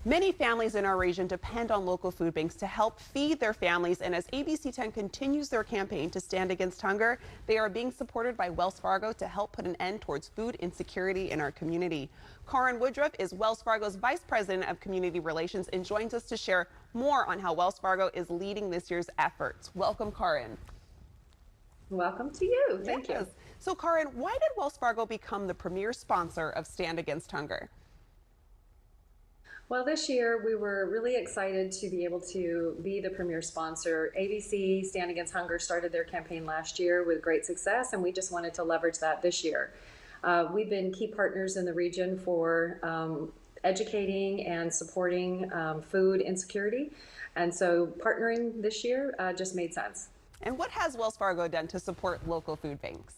Many families in our region depend on local food banks to help feed their families. And as ABC10 continues their campaign to stand against hunger, they are being supported by Wells Fargo to help put an end towards food insecurity in our community. Karen Woodruff is Wells Fargo's Vice President of Community Relations and joins us to share more on how Wells Fargo is leading this year's efforts. Welcome, Karen. Welcome to you. Thank you. So, Karen, why did Wells Fargo become the premier sponsor of Stand Against Hunger? Well, this year we were really excited to be able to be the premier sponsor. ABC Stand Against Hunger started their campaign last year with great success, and we just wanted to leverage that this year. We've been key partners in the region for educating and supporting food insecurity, and so partnering this year just made sense. And what has Wells Fargo done to support local food banks?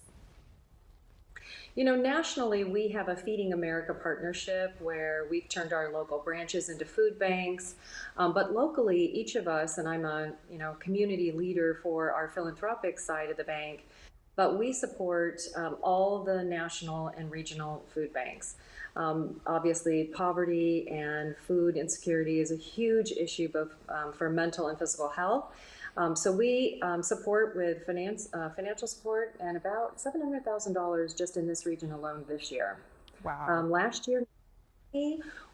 You know, nationally, we have a Feeding America partnership where we've turned our local branches into food banks. But locally, each of us, and I'm a community leader for our philanthropic side of the bank, but we support all the national and regional food banks. Obviously, poverty and food insecurity is a huge issue both for mental and physical health. So we support with financial support and about $700,000 just in this region alone this year. Wow. Last year,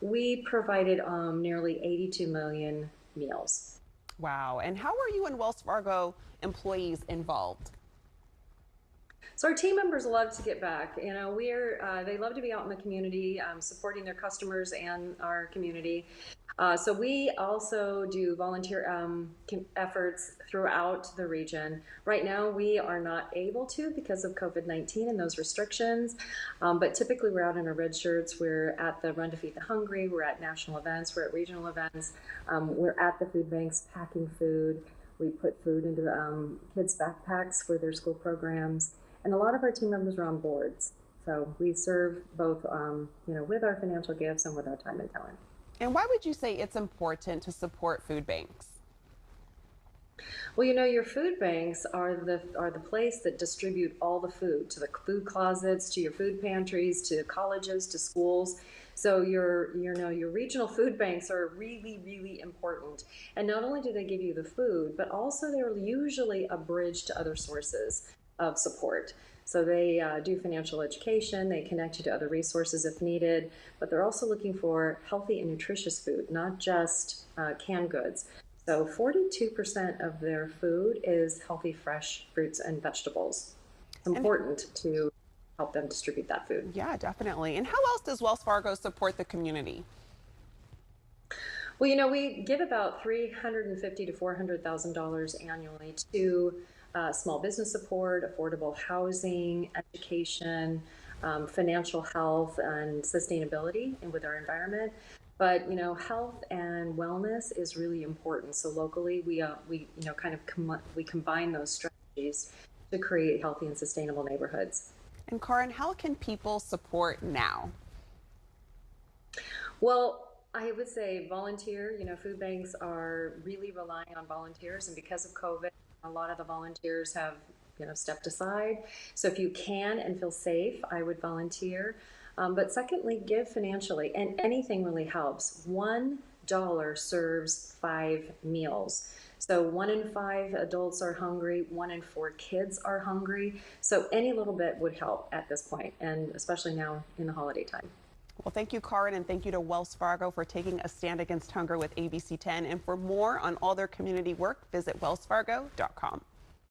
we provided nearly 82 million meals. Wow. And how are you and Wells Fargo employees involved? So our team members love to get back. You know, they love to be out in the community, supporting their customers and our community. So we also do volunteer efforts throughout the region. Right now, we are not able to because of COVID-19 and those restrictions. But typically, we're out in our red shirts. We're at the Run to Feed the Hungry. We're at national events. We're at regional events. We're at the food banks packing food. We put food into kids' backpacks for their school programs. And a lot of our team members are on boards. So we serve both, with our financial gifts and with our time and talent. And why would you say it's important to support food banks? Well, your food banks are the place that distribute all the food to the food closets, to your food pantries, to colleges, to schools. So your regional food banks are really, really important. And not only do they give you the food, but also they're usually a bridge to other sources of support. So they do financial education, they connect you to other resources if needed, but they're also looking for healthy and nutritious food, not just canned goods. So 42% of their food is healthy, fresh fruits and vegetables. It's important to help them distribute that food. Yeah, definitely. And how else does Wells Fargo support the community? Well, we give about $350,000 to $400,000 annually to small business support, affordable housing, education, financial health, and sustainability with our environment. But health and wellness is really important. So locally, we combine those strategies to create healthy and sustainable neighborhoods. And Karen, how can people support now? Well, I would say volunteer. Food banks are really relying on volunteers, and because of COVID, a lot of the volunteers have, stepped aside. So if you can and feel safe, I would volunteer. But secondly, give financially, and anything really helps. $1 serves 5 meals. So 1 in 5 adults are hungry, 1 in 4 kids are hungry. So any little bit would help at this point, and especially now in the holiday time. Well, thank you, Karen, and thank you to Wells Fargo for taking a stand against hunger with ABC10. And for more on all their community work, visit wellsfargo.com.